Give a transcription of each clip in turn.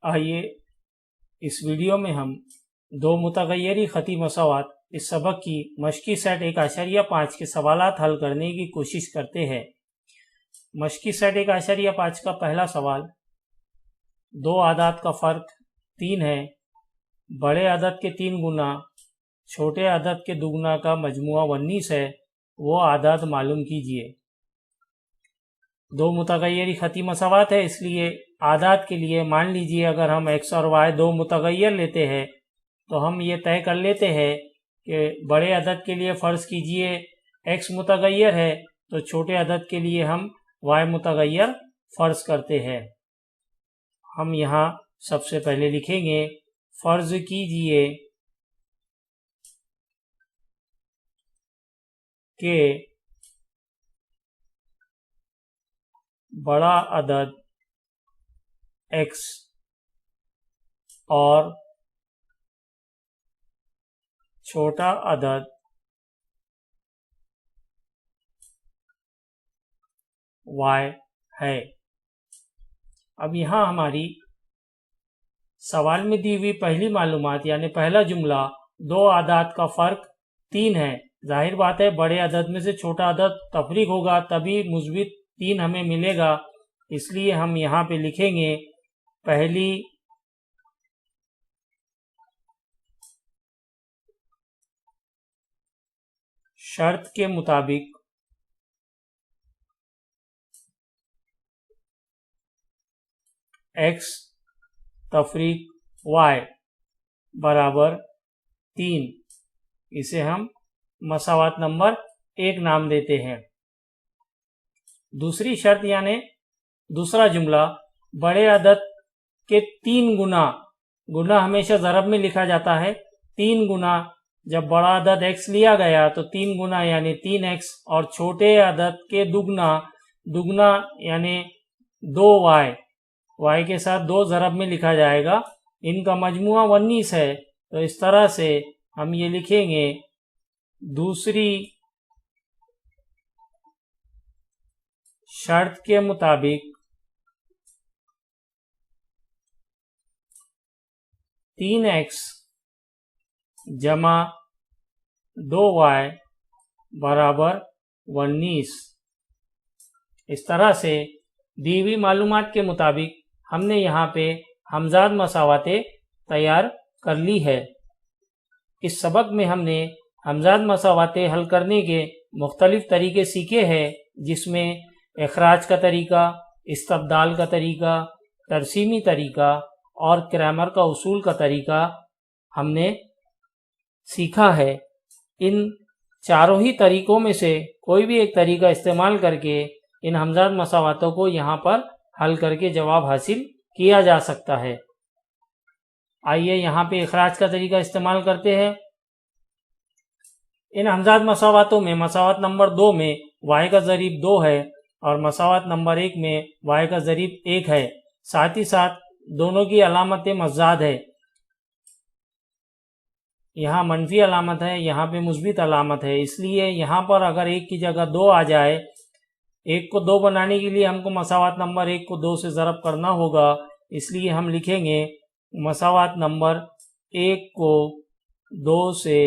आइए इस वीडियो में हम दो मुतगय्यरी ख़ती मसावात इस सबक की मश्की सेट 1.5 के सवालात हल करने की कोशिश करते हैं। मश्की सेट 1.5 का पहला सवाल, दो आदाद का फ़र्क 3 है, बड़े अदद के 3 गुना छोटे अदद के दुगना का मजमुआ 19 है, वो आदाद मालूम कीजिए। दो मुतगय्यरी ख़ती मसावात है, इसलिए आदाद के लिए मान लीजिए अगर हम x और y दो मुतगय्यर लेते हैं तो हम ये तय कर लेते हैं कि बड़े अदद के लिए फ़र्ज़ कीजिए x मुतगय्यर है तो छोटे अदद के लिए हम y मुतगय्यर फ़र्ज़ करते हैं। हम यहाँ सबसे पहले लिखेंगे, फ़र्ज़ कीजिए कि बड़ा अदद x और छोटा अदद y है। अब यहाँ हमारी सवाल में दी हुई पहली मालूमात यानी पहला जुमला, दो आदाद का फ़र्क 3 है। जाहिर बात है बड़े अदद में से छोटा अदद तफरीक होगा तभी मुस्बित 3 हमें मिलेगा, इसलिए हम यहाँ पे लिखेंगे पहली शर्त के मुताबिक x तफरीक y बराबर 3, इसे हम मसावात नंबर 1 नाम देते हैं। दूसरी शर्त यानी दूसरा जुमला, बड़े अदद के 3 गुना हमेशा ज़रब में लिखा जाता है। 3 गुना, जब बड़ा अदद x लिया गया तो 3 गुना यानी 3x, और छोटे अदद के दुगना यानी 2y के साथ 2 ज़रब में लिखा जाएगा। इनका मजमुआ 19 है, तो इस तरह से हम ये लिखेंगे, दूसरी शर्त के मुताबिक 3x जमा 2y बराबर 19। इस तरह से दी हुई मालूमात के मुताबिक हमने यहाँ पे हमजाद मसावातें तैयार कर ली है। इस सबक में हमने हमजाद मसावातें हल करने के मुख्तलिफ तरीके सीखे हैं, जिसमें इखराज का तरीका, इस्तब्दाल का तरीका, तरसीमी तरीका और क्रैमर का उसूल का तरीका हमने सीखा है। इन चारों ही तरीकों में से कोई भी एक तरीका इस्तेमाल करके इन हमजाद मसावातों को यहाँ पर हल करके जवाब हासिल किया जा सकता है। आइए यहाँ पे इखराज का तरीका इस्तेमाल करते हैं। इन हमजाद मसावातों में मसावात नंबर 2 में y का ज़रीब 2 है और मसावात नंबर 1 में y का ज़रीब 1 है। साथ ही साथ दोनों की अलामत मज़ाद है, यहाँ मनफी अलामत है, यहाँ पे मुस्बित अलामत है, इसलिए यहाँ पर अगर 1 की जगह 2 आ जाए, 1 को 2 बनाने के लिए हमको मसावात नंबर 1 को 2 से ज़रब करना होगा, इसलिए हम लिखेंगे मसावात नंबर 1 को 2 से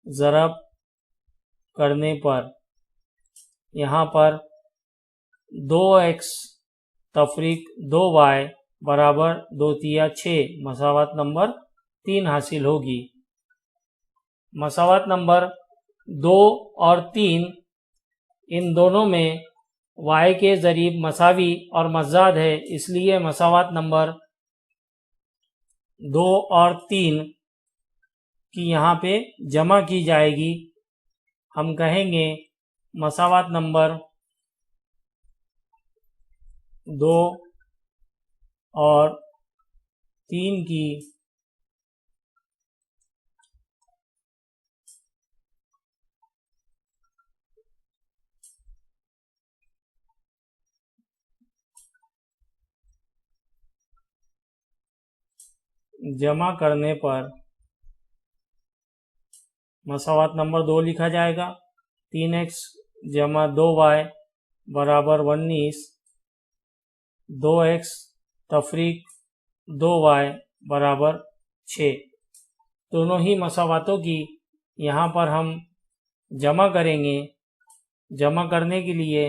ज़रब करने पर यहाँ पर 2x तफरीक 2y बराबर 2 तिया 6 मसावात नंबर 3 हासिल होगी। मसावात नंबर 2 और 3 इन दोनों में y के ज़रीब मसावी और मज़ाद है, इसलिए मसावात नंबर 2 और 3 की यहाँ पे जमा की जाएगी। हम कहेंगे मसावात नंबर 2 और 3 की जमा करने पर मसावात नंबर 2 लिखा जाएगा। 3x जमा 2y बराबर 19, 2x तफरीक 2y बराबर 6। दोनों ही मसावातों की यहाँ पर हम जमा करेंगे। जमा करने के लिए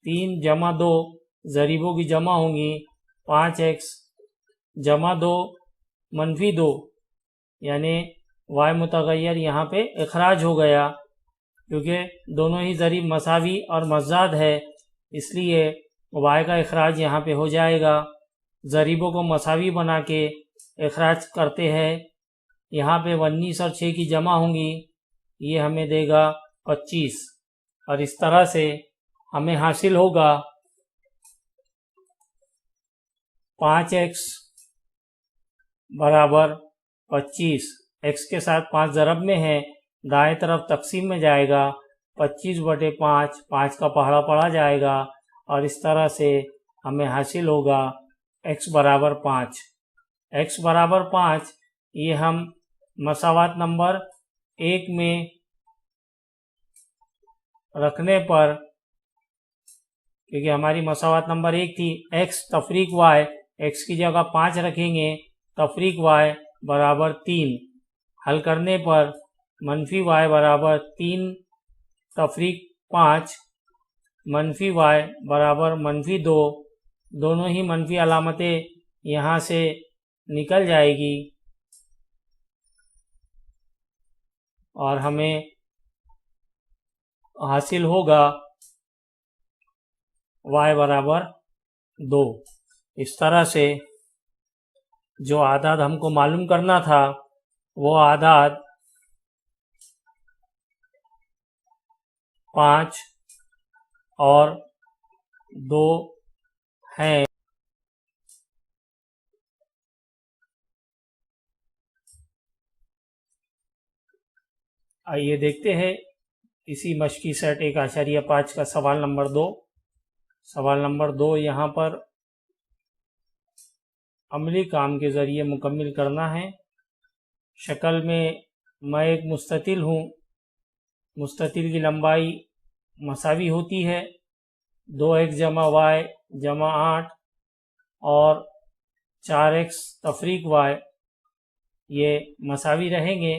3 जमा 2 ज़रीबों की जमा होंगी। 5x जमा 2 मनफी 2, यानी y मुतगय्यर यहाँ पे इखराज हो गया, क्योंकि दोनों ही ज़रीब मसावी और मज़ाद है, इसलिए y का इखराज यहाँ पे हो जाएगा। ज़रीबों को मसावी बना के इखराज करते हैं। यहाँ पे 19 और 6 की जमा होंगी, ये हमें देगा 25, और इस तरह से हमें हासिल होगा 5x बराबर 25। x के साथ 5 ज़रब में है, दाएं तरफ तकसीम में जाएगा, 25/5, 5 का पहाड़ा पड़ा जाएगा, और इस तरह से हमें हासिल होगा x बराबर 5। x बराबर 5 ये हम मसावात नंबर 1 में रखने पर, क्योंकि हमारी मसावात नंबर 1 थी x तफरीक y, x की जगह 5 रखेंगे, तफरीक y बराबर 3। हल करने पर मनफी y बराबर 3 तफरीक 5, मनफी y बराबर मनफी 2। दोनों ही मनफी अलामतें यहाँ से निकल जाएगी और हमें हासिल होगा y बराबर 2। इस तरह से जो आदाद हमको मालूम करना था वो आदाद 5 और 2 हैं। आइए देखते हैं इसी मश्की सेट 1.5 का सवाल नंबर 2। सवाल नंबर 2 यहाँ पर अमली काम के ज़रिए मुकम्मिल करना है। शक्ल में मैं एक मुस्ततिल हूँ। मुस्ततिल की लंबाई मसावी होती है। 2x जमा y जमा 8 और 4x तफरीक y ये मसावी रहेंगे।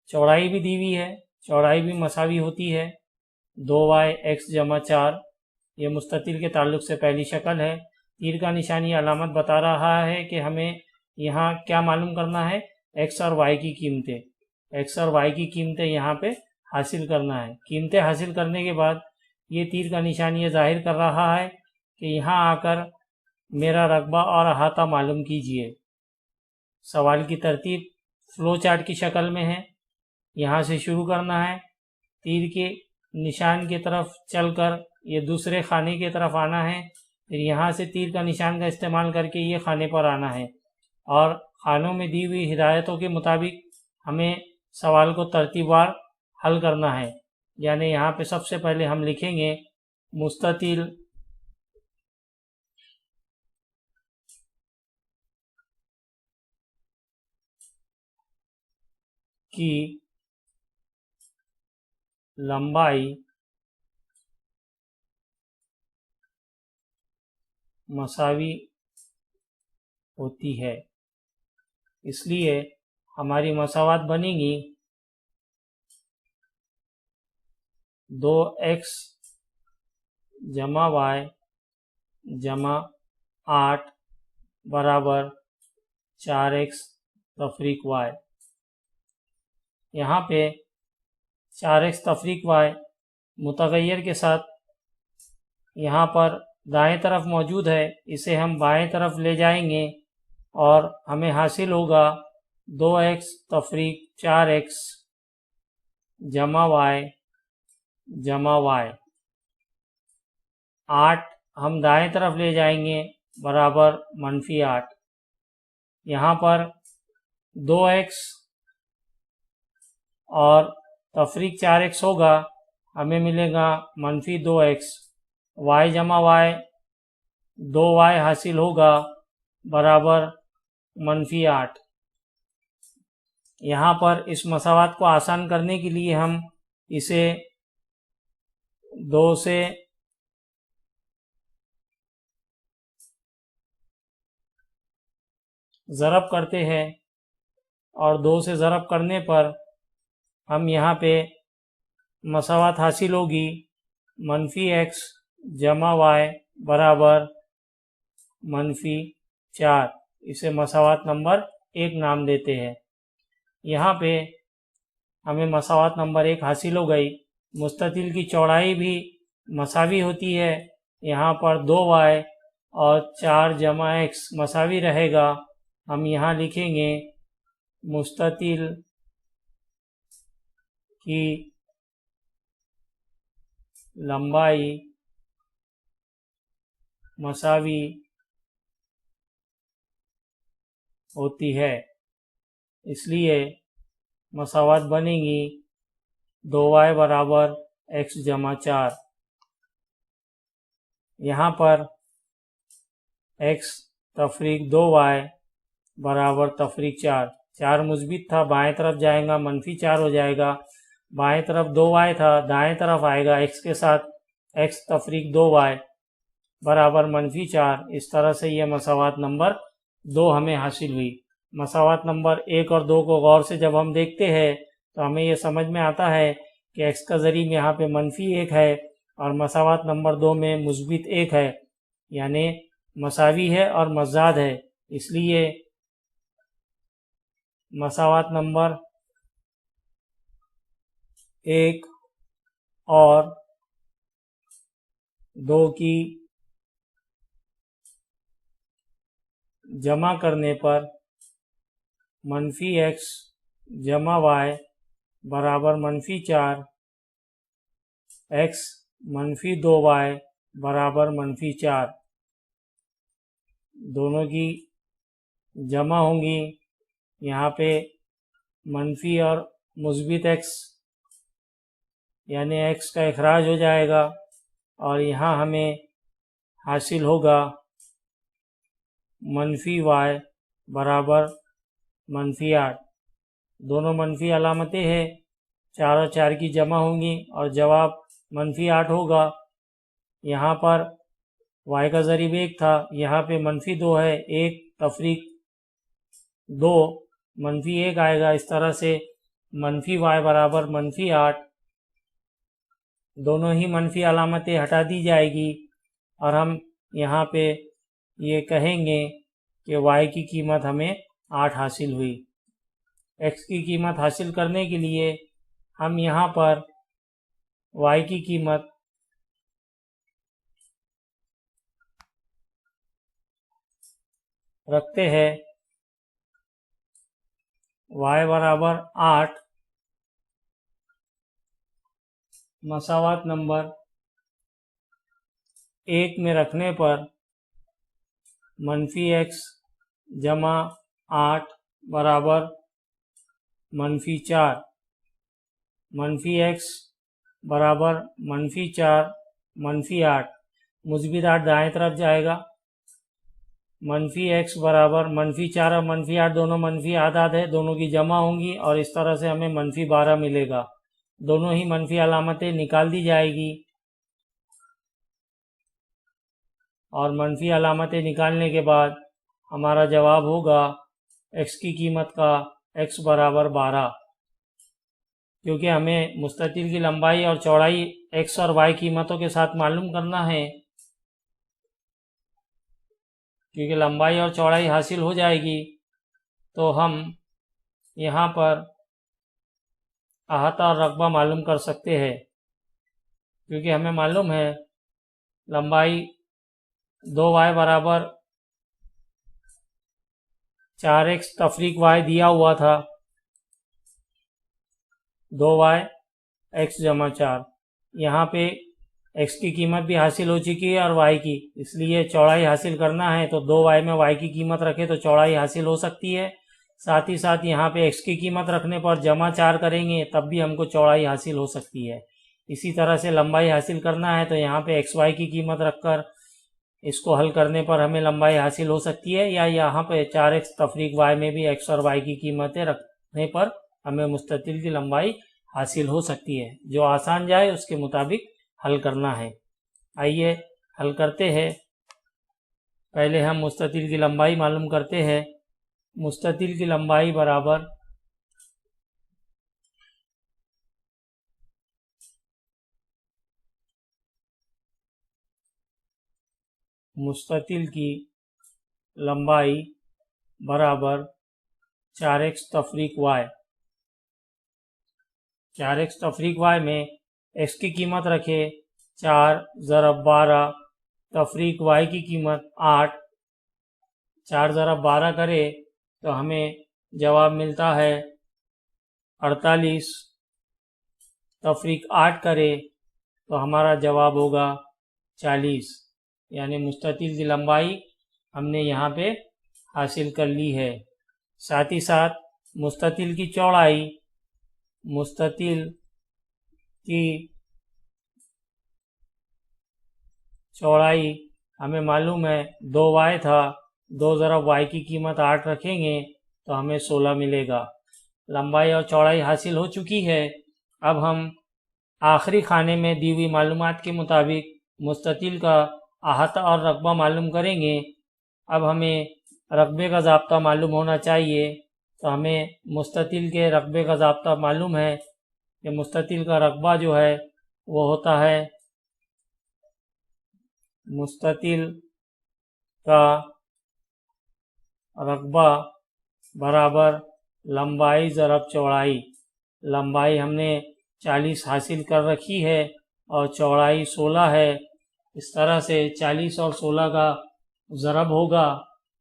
चौड़ाई भी दी हुई है, चौड़ाई भी मसावी होती है। 2yx जमा 4 ये मुस्ततिल के ताल्लुक से पहली शक्ल है। तीर का निशानी अलामत बता रहा है कि हमें यहाँ क्या मालूम करना है, x और y की कीमतें। x और y की कीमतें यहाँ पे हासिल करना है। कीमतें हासिल करने के बाद ये तीर का निशानी ये जाहिर कर रहा है कि यहाँ आकर मेरा रकबा और अहाता मालूम कीजिए। सवाल की तरतीब फ्लो चार्ट की शक्ल में है। यहाँ से शुरू करना है, तीर के निशान की तरफ चलकर ये दूसरे खाने की तरफ आना है, फिर यहाँ से तीर का निशान का इस्तेमाल करके ये खाने पर आना है, और खानों में दी हुई हिदायतों के मुताबिक हमें सवाल को तरतीबवार हल करना है। यानी यहाँ पे सबसे पहले हम लिखेंगे मुस्ततिल की लंबाई मसावी होती है, इसलिए हमारी मसावात बनेंगी 2x जमा y जमा 8 बराबर 4x तफरीक y। यहाँ पे 4x तफरीक y मुतगय्यर के साथ यहाँ पर दाएं तरफ मौजूद है, इसे हम बाएं तरफ ले जाएंगे और हमें हासिल होगा 2x तफरीक 4x जमा y जमा y। 8 हम दाएं तरफ ले जाएंगे बराबर मनफी 8। यहाँ पर 2x और तफरीक 4x होगा, हमें मिलेगा मनफी 2x। y जमा y 2y हासिल होगा बराबर मनफी 8। यहाँ पर इस मसावात को आसान करने के लिए हम इसे 2 से ज़रब करते हैं और 2 से ज़रब करने पर हम यहाँ पे मसावात हासिल होगी -x जमा y बराबर -4। इसे मसावात नंबर 1 नाम देते हैं। यहाँ पे हमें मसावात नंबर 1 हासिल हो गई। मुस्ततिल की चौड़ाई भी मसावी होती है। यहाँ पर 2y और 4 जमा x मसावी रहेगा। हम यहाँ लिखेंगे मुस्ततिल की लंबाई मसावी होती है, इसलिए मसावात बनेगी 2y बराबर x जमा 4। यहाँ पर x तफरीक 2y बराबर तफरीक 4। 4 मुस्बित था, बाएं तरफ जाएगा -4 हो जाएगा। बाएं तरफ 2y था, दाएं तरफ आएगा x के साथ x तफरीक 2y बराबर -4। इस तरह से यह मसावात नंबर 2 हमें हासिल हुई। मसावात नंबर 1 और 2 को गौर से जब हम देखते हैं तो हमें यह समझ में आता है कि x का ज़रीब यहाँ पे -1 है और मसावात नंबर 2 में मुस्बित 1 है, यानी मसावी है और मज़ाद है। इसलिए मसावात नंबर 1 और 2 की जमा करने पर -x जमा y बराबर -4, x -2y बराबर -4 दोनों की जमा होंगी। यहाँ पे मनफी और मुस्बित x यानी x का इखराज हो जाएगा और यहाँ हमें हासिल होगा -y बराबर -8। दोनों मनफी अलामतें हैं, 4 और 4 की जमा होंगी और जवाब -8 होगा। यहाँ पर y का ज़रीब 1 था, यहाँ पे -2 है, 1 तफरीक 2 -1 आएगा। इस तरह से -y बराबर -8। दोनों ही मनफी अलामतें हटा दी जाएगी और हम यहाँ पे ये कहेंगे कि y की कीमत हमें 8 हासिल हुई। x की कीमत हासिल करने के लिए हम यहाँ पर y की कीमत रखते हैं y बराबर 8 मसावात नंबर 1 में रखने पर -x जमा 8 बराबर -4, -x बराबर -4 -8, मुस्बित 8 दाएं तरफ जाएगा। -x बराबर -4 और -8 दोनों मनफी आदाद है, दोनों की जमा होंगी और इस तरह से हमें -12 मिलेगा। दोनों ही मनफी अलामतें निकाल दी जाएगी और मनफी अलामतें निकालने के बाद हमारा जवाब होगा x की कीमत का x बराबर 12। क्योंकि हमें मुस्ततिल की लंबाई और चौड़ाई x और y कीमतों के साथ मालूम करना है, क्योंकि लंबाई और चौड़ाई हासिल हो जाएगी तो हम यहाँ पर अहाता और रकबा मालूम कर सकते हैं। क्योंकि हमें मालूम है लंबाई 2y बराबर 4x तफरीक y दिया हुआ था, 2y x जमा 4। यहाँ पे x की कीमत भी हासिल हो चुकी है और y की, इसलिए चौड़ाई हासिल करना है तो 2y में y की कीमत रखे तो चौड़ाई हासिल हो सकती है। साथ ही साथ यहाँ पे x की कीमत रखने पर जमा 4 करेंगे तब भी हमको चौड़ाई हासिल हो सकती है। इसी तरह से लंबाई हासिल करना है तो यहाँ पे xy की कीमत रखकर इसको हल करने पर हमें लंबाई हासिल हो सकती है, या यहाँ पे 4x तफरीक y में भी x और y की कीमतें करने पर हमें मुस्ततिल की लंबाई हासिल हो सकती है। जो आसान जाए उसके मुताबिक हल करना है। आइए हल करते हैं। पहले हम मुस्ततिल की लंबाई मालूम करते हैं। मुस्ततिल की लंबाई बराबर मुस्ततिल की लंबाई बराबर 4x तफरीक y। 4x तफरीक y में x की कीमत रखे 4 ज़रब 12 तफरीक y की कीमत 8। 4 ज़रब 12 करे तो हमें जवाब मिलता है 48। तफरीक 8 करे तो हमारा जवाब होगा 40। यानी मुस्ततिल की लंबाई हमने यहाँ पे हासिल कर ली है। साथ ही साथ मुस्ततिल की चौड़ाई, मुस्ततिल की चौड़ाई हमें मालूम है 2y था। 2 ज़रब y की कीमत 8 रखेंगे तो हमें 16 मिलेगा। लंबाई और चौड़ाई हासिल हो चुकी है। अब हम आखिरी खाने में दी हुई मालूमात के मुताबिक मुस्ततिल का अहाता और रकबा मालूम करेंगे। अब हमें रकबे का ज़ाब्ता मालूम होना चाहिए। तो हमें मुस्ततिल के रकबे का ज़ाब्ता मालूम है कि मुस्ततिल का रकबा जो है वो होता है मुस्ततिल का रकबा बराबर लंबाई ज़रब चौड़ाई। लंबाई हमने 40 हासिल कर रखी है और चौड़ाई 16 है। इस तरह से 40 और 16 का ज़रब होगा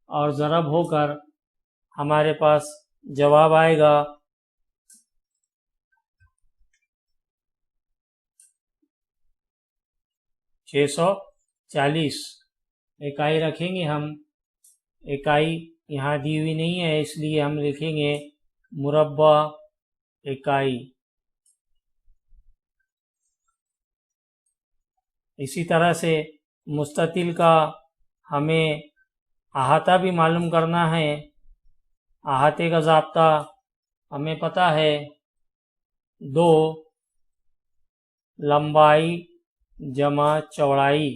और ज़रब होकर हमारे पास जवाब आएगा 640। इकाई रखेंगे हम। इकाई यहाँ दी हुई नहीं है इसलिए हम लिखेंगे मुरब्बा इकाई। इसी तरह से मुस्ततिल का हमें अहाता भी मालूम करना है। अहाते का ज़ाब्ता हमें पता है 2 लंबाई जमा चौड़ाई।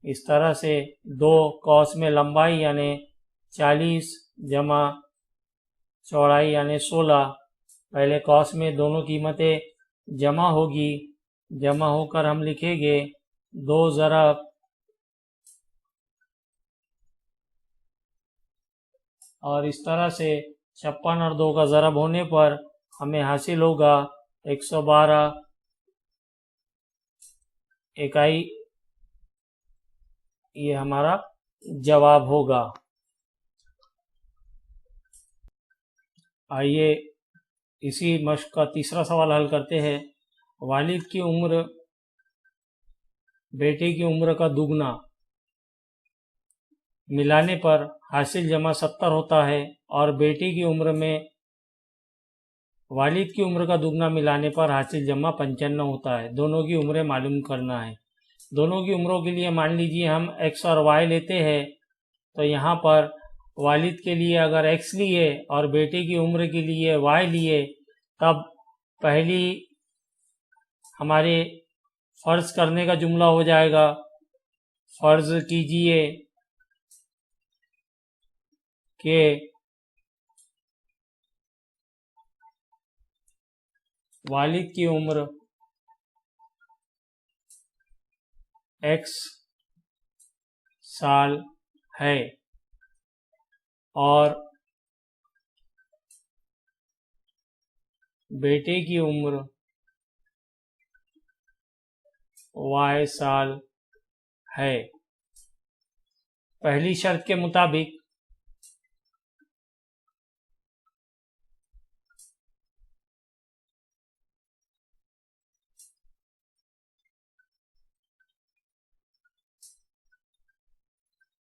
इस तरह से 2 कौस में लंबाई यानी 40 जमा चौड़ाई यानी 16। पहले कौस में दोनों कीमतें जमा होगी। जमा होकर हम लिखेंगे 2 ज़रब और इस तरह से 56 और 2 का ज़रब होने पर हमें हासिल होगा 112 इकाई। ये हमारा जवाब होगा। आइए इसी मश्क का तीसरा सवाल हल करते हैं। वालिद की उम्र बेटे की उम्र का दुगना मिलाने पर हासिल जमा 70 होता है और बेटे की उम्र में वालिद की उम्र का दुगना मिलाने पर हासिल जमा 55 होता है। दोनों की उम्रें मालूम करना है। दोनों की उम्रों के लिए मान लीजिए हम x और y लेते हैं। तो यहाँ पर वालिद के लिए अगर x लिए और बेटे की उम्र के लिए y लिए तब पहली हमारे फ़र्ज़ करने का जुमला हो जाएगा। फ़र्ज़ कीजिए कि वालिद की उम्र x साल है और बेटे की उम्र y साल है। पहली शर्त के मुताबिक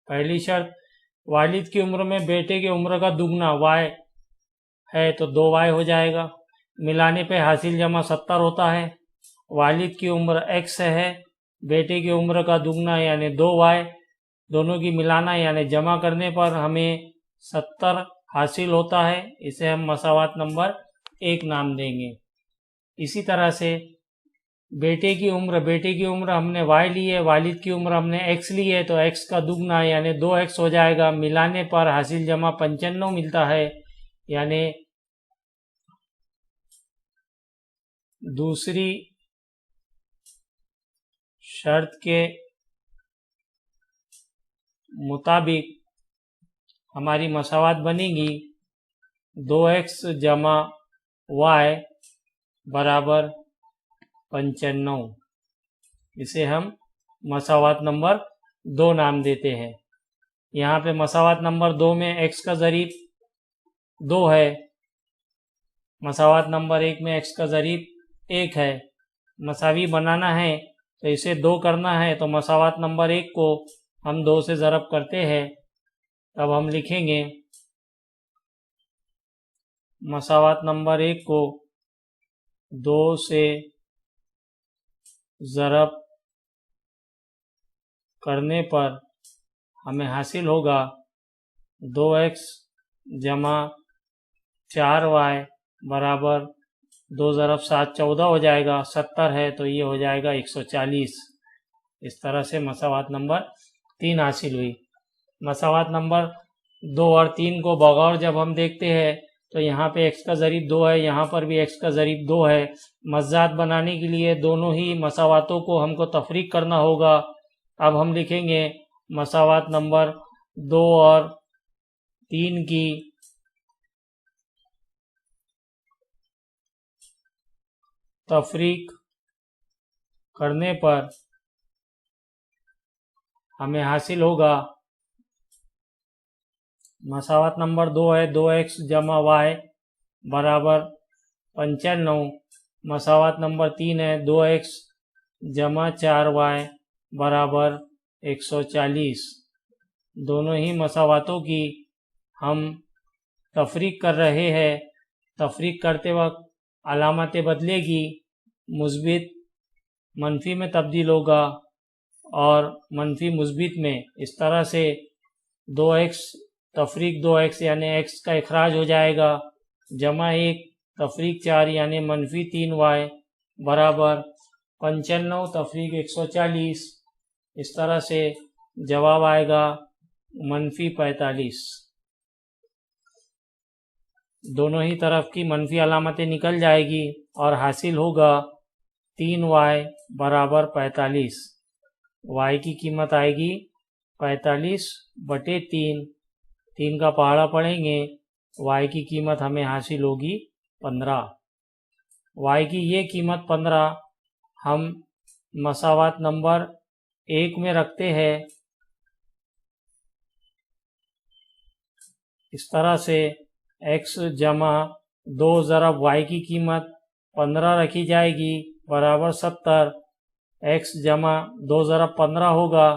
पहली शर्त वालिद की उम्र में बेटे की उम्र का दुगना y है तो 2y हो जाएगा। मिलाने पे हासिल जमा 70 होता है। वालिद की उम्र x है, बेटे की उम्र का दुगना यानी 2y, दोनों की मिलाना यानी जमा करने पर हमें 70 हासिल होता है, इसे हम मसावात नंबर 1 नाम देंगे। इसी तरह से बेटे की उम्र हमने y ली है, वालिद की उम्र हमने x ली है, तो x का दुगना यानी 2x हो जाएगा। मिलाने पर हासिल जमा 95 मिलता है, यानी दूसरी शर्त के मुताबिक हमारी मसावात बनेगी 2x जमा y बराबर 95। इसे हम मसावात नंबर 2 नाम देते हैं। यहाँ पे मसावात नंबर 2 में x का ज़रीब 2 है, मसावात नंबर 1 में x का ज़रीब 1 है। मसावी बनाना है तो इसे 2 करना है, तो मसावात नंबर 1 को हम 2 से ज़रब करते हैं। तब हम लिखेंगे मसावात नंबर 1 को 2 से ज़रब करने पर हमें हासिल होगा 2x जमा 4y बराबर 2 ज़रब 7 14 हो जाएगा। 70 है तो ये हो जाएगा 140। इस तरह से मसावात नंबर 3 हासिल हुई। मसावात नंबर 2 और 3 को बगौर जब हम देखते हैं तो यहाँ पे x का ज़रीब 2 है, यहाँ पर भी x का ज़रीब 2 है। मज़ाद बनाने के लिए दोनों ही मसावातों को हमको तफरीक करना होगा। अब हम लिखेंगे मसावात नंबर 2 और 3 की तफरीक करने पर हमें हासिल होगा मसावात नंबर 2 है 2x जमा y बराबर 95। मसावात नंबर 3 है 2x जमा 4y बराबर 140। दोनों ही मसावातों की हम तफरीक कर रहे हैं। तफरीक करते वक्त अलामतें बदलेगी, मुस्बित मनफी में तब्दील होगा और मनफी मुस्बित में। इस तरह से 2x तफरीक 2x यानी x का इखराज हो जाएगा, जमा 1 तफरीक 4 यानी मनफी 3y बराबर 95 तफरीक 140। इस तरह से जवाब आएगा मनफी 45। दोनों ही तरफ की मनफी अलामतें निकल जाएगी और हासिल होगा 3y बराबर 45। y की कीमत आएगी 45/3। 3 का पहाड़ा पढ़ेंगे, y की कीमत हमें हासिल होगी 15। y की ये कीमत 15 हम मसावात नंबर 1 में रखते हैं। इस तरह से x जमा 2 ज़रब y की कीमत 15 रखी जाएगी बराबर 70। x जमा 2 ज़रब 15 होगा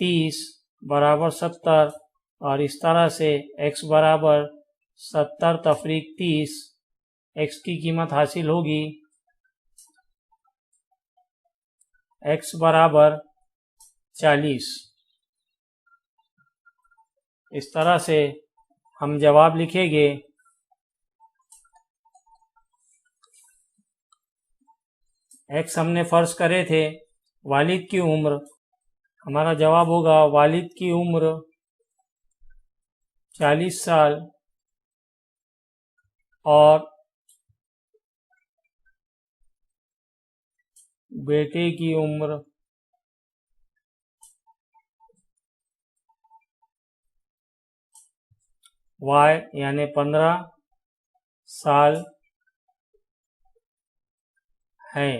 30 बराबर 70। और इस तरह से x बराबर 70 तफरीक 30, x की कीमत हासिल होगी x बराबर 40। इस तरह से हम जवाब लिखेंगे x हमने फ़र्ज करे थे वालिद की उम्र। हमारा जवाब होगा वालिद की उम्र 40 साल और बेटे की उम्र 15 साल है।